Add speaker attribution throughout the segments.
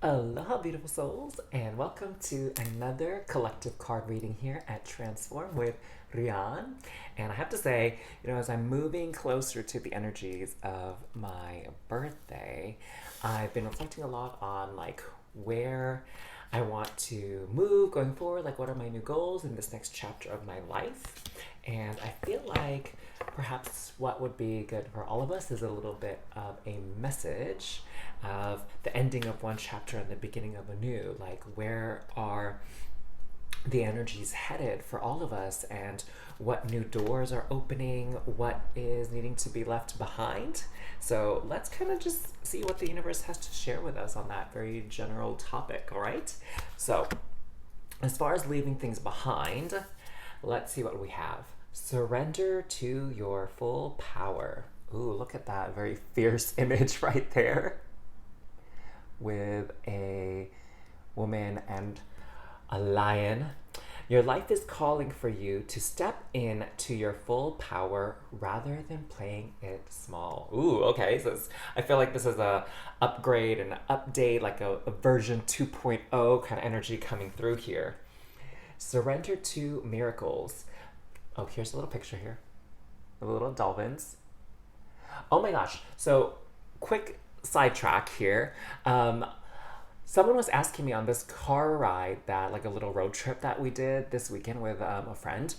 Speaker 1: Aloha, beautiful souls, and welcome to another collective card reading here at Transform with Rian. And I have to say, as I'm moving closer to the energies of my birthday, I've been reflecting a lot on where I want to move going forward, what are my new goals in this next chapter of my life. And I feel like perhaps what would be good for all of us is a little bit of a message of the ending of one chapter and the beginning of a new. Where are the energies headed for all of us, and what new doors are opening, what is needing to be left behind. So let's kind of just see what the universe has to share with us on that very general topic, all right? So as far as leaving things behind, let's see what we have. Surrender to your full power. Ooh, look at that very fierce image right there with a woman and a lion. Your life is calling for you to step in to your full power rather than playing it small. Ooh, okay. So I feel like this is a upgrade and update, like a version 2.0 kind of energy coming through here. Surrender to miracles. Oh, here's a little picture here. The little dolphins. Oh my gosh. So quick sidetrack here. Someone was asking me on this car ride that, a little road trip that we did this weekend with a friend.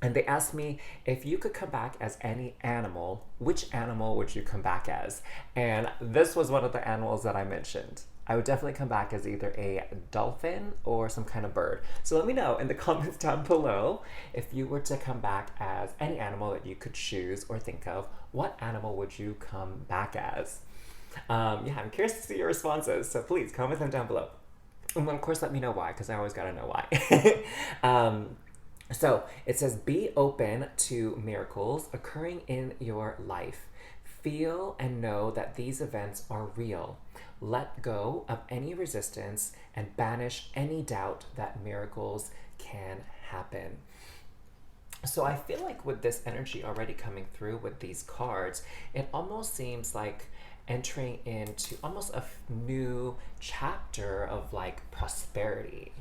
Speaker 1: And they asked me, if you could come back as any animal, which animal would you come back as? And this was one of the animals that I mentioned. I would definitely come back as either a dolphin or some kind of bird. So let me know in the comments down below, if you were to come back as any animal that you could choose or think of, what animal would you come back as? I'm curious to see your responses, so please comment them down below. And of course, let me know why, because I always gotta know why. So it says, be open to miracles occurring in your life. Feel and know that these events are real. Let go of any resistance and banish any doubt that miracles can happen. So I feel like with this energy already coming through with these cards, it almost seems like entering into almost a new chapter of prosperity,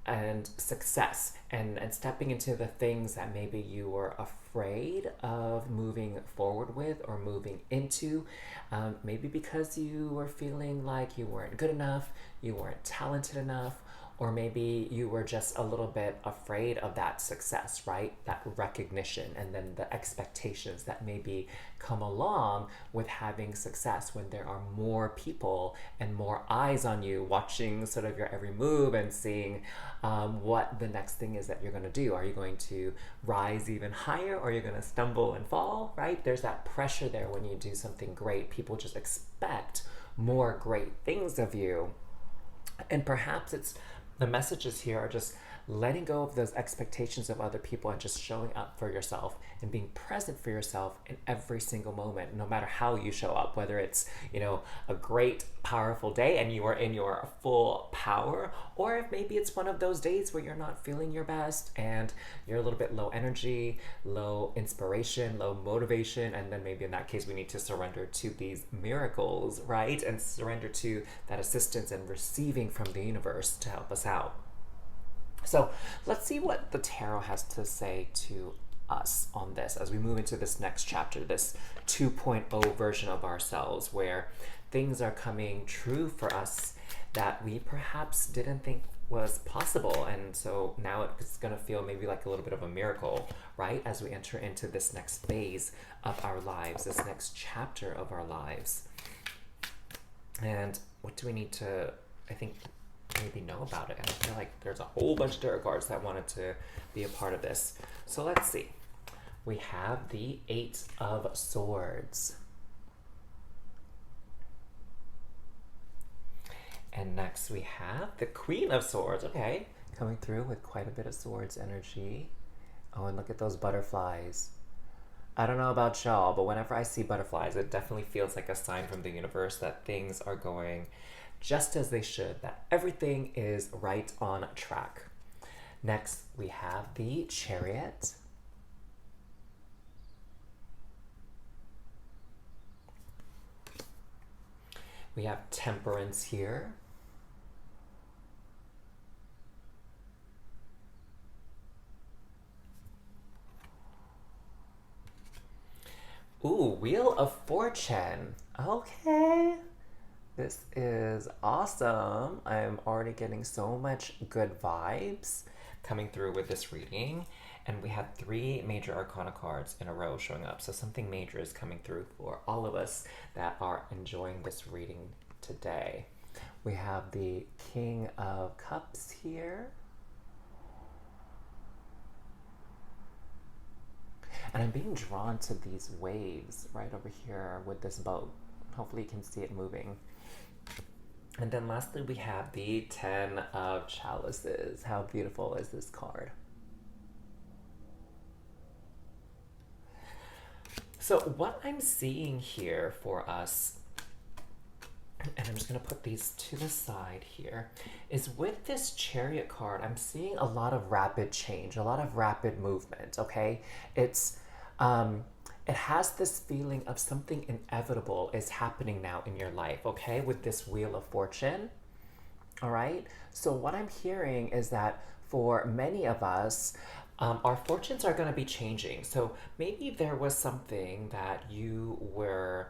Speaker 1: and success, and stepping into the things that maybe you were afraid of moving forward with or moving into, maybe because you were feeling like you weren't good enough, you weren't talented enough, or maybe you were just a little bit afraid of that success, right? That recognition, and then the expectations that maybe come along with having success when there are more people and more eyes on you watching sort of your every move and seeing what the next thing is that you're going to do. Are you going to rise even higher, or are you going to stumble and fall, right? There's that pressure there when you do something great. People just expect more great things of you. And perhaps the messages here are just letting go of those expectations of other people and just showing up for yourself and being present for yourself in every single moment, no matter how you show up, whether it's, a great, powerful day and you are in your full power, or if maybe it's one of those days where you're not feeling your best and you're a little bit low energy, low inspiration, low motivation, and then maybe in that case we need to surrender to these miracles, right? And surrender to that assistance and receiving from the universe to help us out. So let's see what the tarot has to say to us on this as we move into this next chapter, this 2.0 version of ourselves, where things are coming true for us that we perhaps didn't think was possible. And so now it's going to feel maybe like a little bit of a miracle, right? As we enter into this next phase of our lives, this next chapter of our lives. And what do we need to, I think, maybe know about it? And I feel like there's a whole bunch of tarot cards that wanted to be a part of this. So let's see. We have the Eight of Swords. And next we have the Queen of Swords. Okay, coming through with quite a bit of swords energy. Oh, and look at those butterflies. I don't know about y'all, but whenever I see butterflies, it definitely feels like a sign from the universe that things are going just as they should, that everything is right on track. Next, we have the Chariot. We have Temperance here. Ooh, Wheel of Fortune. Okay. This is awesome. I'm already getting so much good vibes coming through with this reading. And we have 3 major arcana cards in a row showing up. So something major is coming through for all of us that are enjoying this reading today. We have the King of Cups here. And I'm being drawn to these waves right over here with this boat. Hopefully you can see it moving. And then lastly, we have the 10 of Chalices. How beautiful is this card? So what I'm seeing here for us, and I'm just going to put these to the side here, is with this Chariot card, I'm seeing a lot of rapid change, a lot of rapid movement, okay? It has this feeling of something inevitable is happening now in your life, okay, with this Wheel of Fortune, all right? So what I'm hearing is that for many of us, our fortunes are going to be changing. So maybe there was something that you were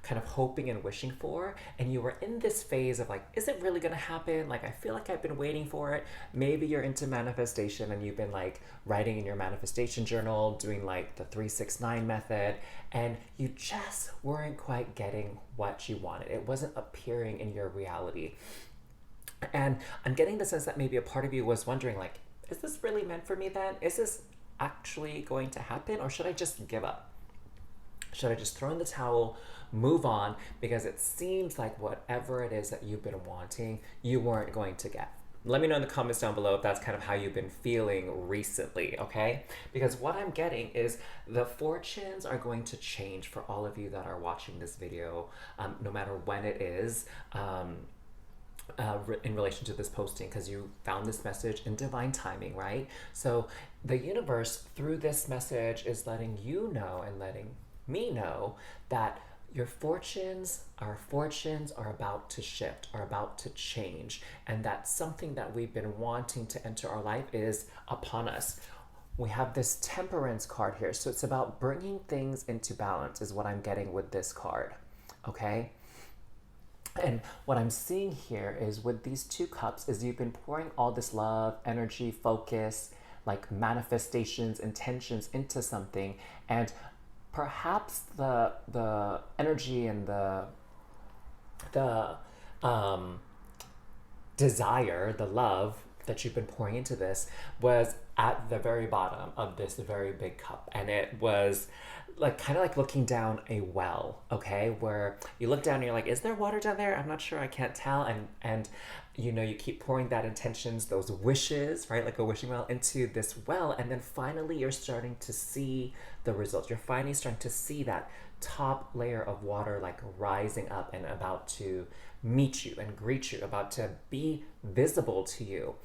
Speaker 1: kind of hoping and wishing for, and you were in this phase of like, is it really going to happen? Like, I feel like I've been waiting for it. Maybe you're into manifestation and you've been like writing in your manifestation journal, doing like the 369 method, and you just weren't quite getting what you wanted. It wasn't appearing in your reality. And I'm getting the sense that maybe a part of you was wondering like, is this really meant for me then? Is this actually going to happen, or should I just give up? Should I just throw in the towel, move on, because it seems like whatever it is that you've been wanting, you weren't going to get? Let me know in the comments down below if that's kind of how you've been feeling recently, okay? Because what I'm getting is the fortunes are going to change for all of you that are watching this video, no matter when it is. In relation to this posting, because you found this message in divine timing, right? So the universe through this message is letting you know and letting me know that your fortunes, our fortunes are about to shift, are about to change, and that something that we've been wanting to enter our life is upon us. We have this Temperance card here, so it's about bringing things into balance is what I'm getting with this card, okay? And what I'm seeing here is with these 2 cups is you've been pouring all this love, energy, focus, like manifestations, intentions into something, and perhaps the energy and the desire, the love that you've been pouring into this was at the very bottom of this very big cup, and it was like kind of like looking down a well, okay, where you look down and you're like, is there water down there? I'm not sure, I can't tell. And you know, you keep pouring that intentions, those wishes, right, like a wishing well, into this well, and then finally you're starting to see the results. You're finally starting to see that top layer of water like rising up and about to meet you and greet you, about to be visible to you.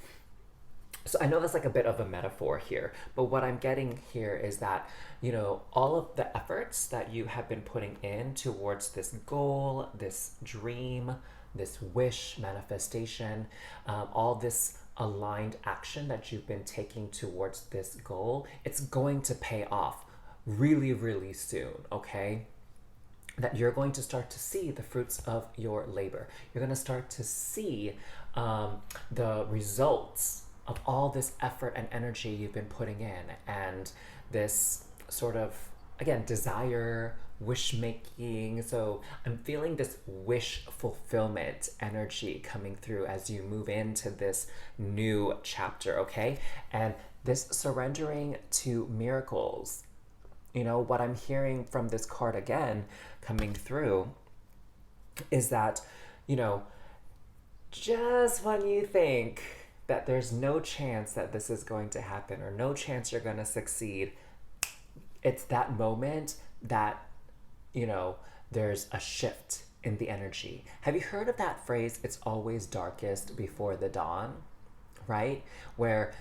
Speaker 1: So I know that's like a bit of a metaphor here, but what I'm getting here is that, you know, all of the efforts that you have been putting in towards this goal, this dream, this wish, manifestation, all this aligned action that you've been taking towards this goal, it's going to pay off really, really soon, okay? That you're going to start to see the fruits of your labor. You're going to start to see the results of all this effort and energy you've been putting in, and this sort of, again, desire, wish making. So I'm feeling this wish fulfillment energy coming through as you move into this new chapter, okay? And this surrendering to miracles. You know, what I'm hearing from this card again coming through is that, you know, just when you think that there's no chance that this is going to happen or no chance you're going to succeed, it's that moment that, you know, there's a shift in the energy. Have you heard of that phrase, it's always darkest before the dawn, right? Where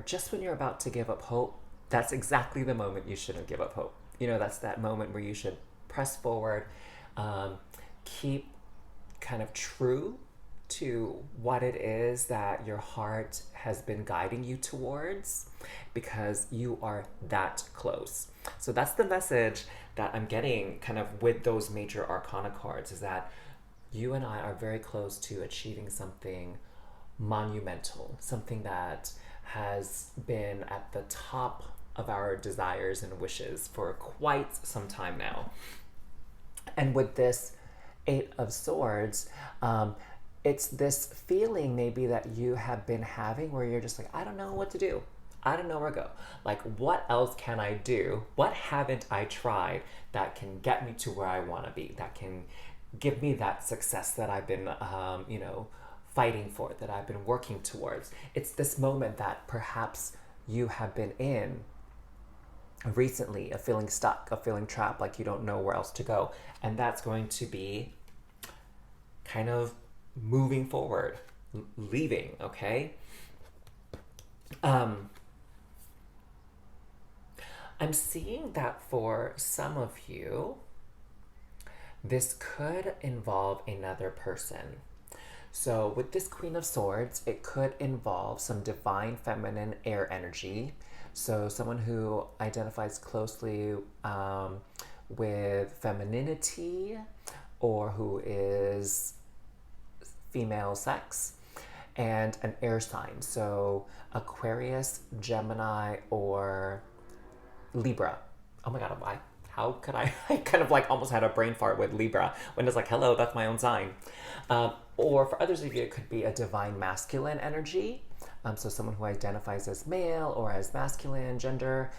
Speaker 1: just when you're about to give up hope, that's exactly the moment you shouldn't give up hope. You know, that's that moment where you should press forward, keep kind of true to what it is that your heart has been guiding you towards, because you are that close. So that's the message that I'm getting kind of with those major arcana cards, is that you and I are very close to achieving something monumental, something that has been at the top of our desires and wishes for quite some time now. And with this Eight of Swords, it's this feeling maybe that you have been having where you're just like, I don't know what to do. I don't know where to go. Like, what else can I do? What haven't I tried that can get me to where I want to be? That can give me that success that I've been, fighting for, that I've been working towards. It's this moment that perhaps you have been in recently, of feeling stuck, of feeling trapped, like you don't know where else to go. And that's going to be kind of moving forward, leaving, okay? I'm seeing that for some of you, this could involve another person. So with this Queen of Swords, it could involve some divine feminine air energy. So someone who identifies closely with femininity, or who is female sex, and an air sign. So Aquarius, Gemini, or Libra. Oh my God, how could I kind of like almost had a brain fart with Libra when it's like, hello, that's my own sign. Or for others of you, it could be a divine masculine energy. So someone who identifies as male or as masculine gender,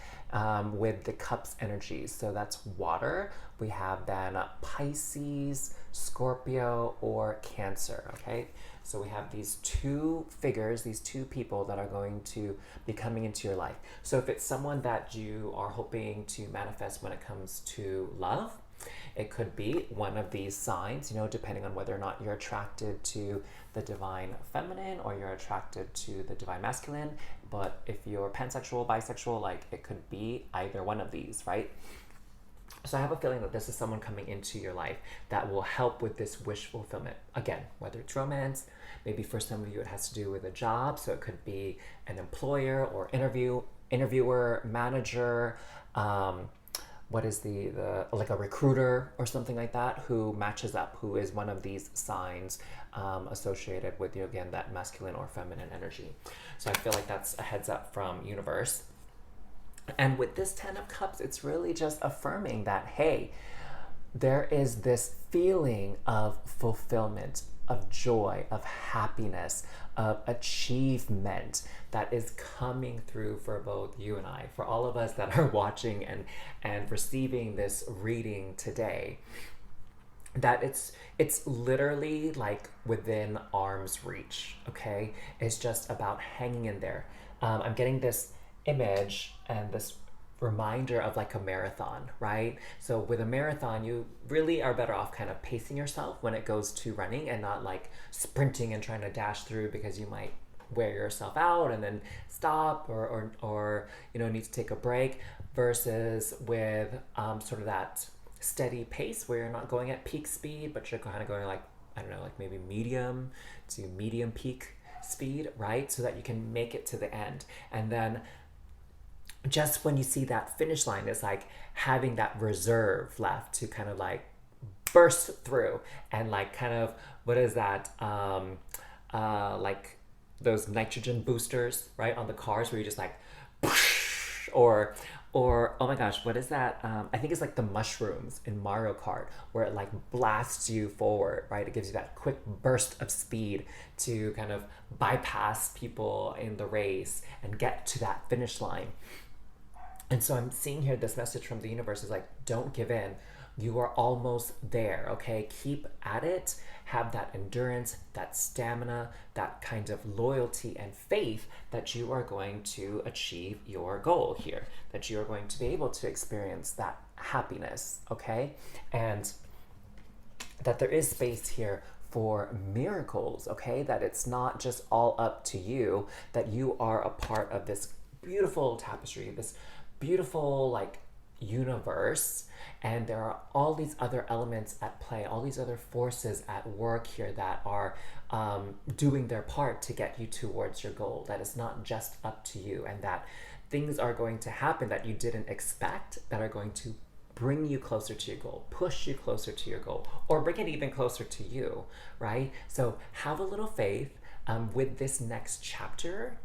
Speaker 1: with the cups energy. So that's water. We have then Pisces, Scorpio, or Cancer, okay? So we have these two figures, these two people that are going to be coming into your life. So if it's someone that you are hoping to manifest when it comes to love, it could be one of these signs, depending on whether or not you're attracted to the divine feminine or you're attracted to the divine masculine. But if you're pansexual, bisexual, like it could be either one of these, right? So I have a feeling that this is someone coming into your life that will help with this wish fulfillment. Again, whether it's romance, maybe for some of you it has to do with a job. So it could be an employer or interviewer, manager, what is the like a recruiter or something like that, who matches up, who is one of these signs associated with, again, that masculine or feminine energy. So I feel like that's a heads up from universe. And with this 10 of Cups, it's really just affirming that, hey, there is this feeling of fulfillment, of joy, of happiness, of achievement that is coming through for both you and I, for all of us that are watching and receiving this reading today. That it's literally like within arm's reach, okay? It's just about hanging in there. I'm getting this image and this reminder of like a marathon, right? So with a marathon, you really are better off kind of pacing yourself when it goes to running, and not like sprinting and trying to dash through, because you might wear yourself out and then stop or need to take a break, versus with sort of that steady pace where you're not going at peak speed, but you're kind of going like, I don't know, like maybe medium to medium peak speed, right? So that you can make it to the end. And then just when you see that finish line, it's like having that reserve left to kind of like burst through and like kind of, what is that? Like those nitrogen boosters, right? On the cars where you just like, or oh my gosh, what is that? I think it's like the mushrooms in Mario Kart, where it like blasts you forward, right? It gives you that quick burst of speed to kind of bypass people in the race and get to that finish line. And so I'm seeing here this message from the universe is like, don't give in. You are almost there, okay? Keep at it. Have that endurance, that stamina, that kind of loyalty and faith that you are going to achieve your goal here, that you are going to be able to experience that happiness, okay? And that there is space here for miracles, okay? That it's not just all up to you, that you are a part of this beautiful tapestry, this beautiful like universe, and there are all these other elements at play, all these other forces at work here that are doing their part to get you towards your goal. That it's not just up to you, and that things are going to happen that you didn't expect that are going to bring you closer to your goal, push you closer to your goal, or bring it even closer to you, right? So have a little faith with this next chapter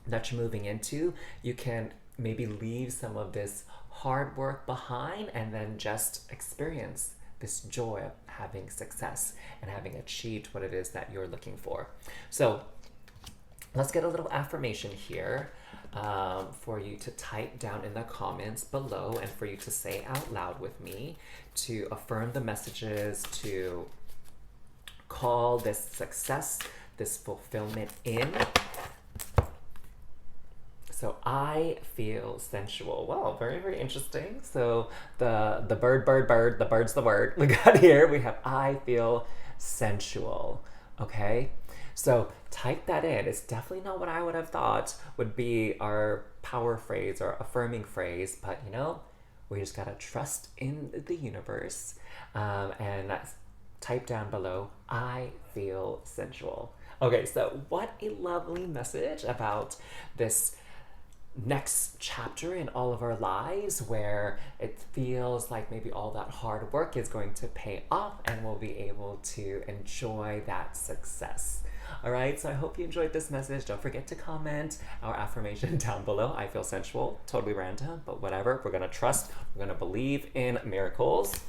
Speaker 1: that you're moving into. You can maybe leave some of this hard work behind and then just experience this joy of having success and having achieved what it is that you're looking for. So let's get a little affirmation here for you to type down in the comments below and for you to say out loud with me to affirm the messages, to call this success, this fulfillment in. So I feel sensual. Wow, very, very interesting. So the bird, the bird's the word. We got here, we have I feel sensual, okay? So type that in. It's definitely not what I would have thought would be our power phrase or affirming phrase, but you know, we just gotta trust in the universe. And type down below, I feel sensual. Okay, so what a lovely message about this next chapter in all of our lives, where it feels like maybe all that hard work is going to pay off and we'll be able to enjoy that success. All right, so I hope you enjoyed this message. Don't forget to comment our affirmation down below. I feel sensual, totally random, but whatever. We're gonna trust, we're gonna believe in miracles.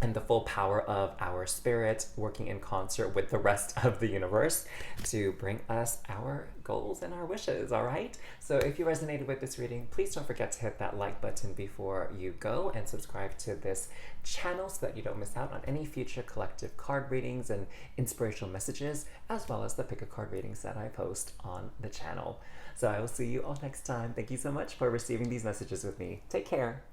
Speaker 1: And the full power of our spirit working in concert with the rest of the universe to bring us our goals and our wishes, all right? So if you resonated with this reading, please don't forget to hit that like button before you go and subscribe to this channel so that you don't miss out on any future collective card readings and inspirational messages, as well as the pick a card readings that I post on the channel. So I will see you all next time. Thank you so much for receiving these messages with me. Take care.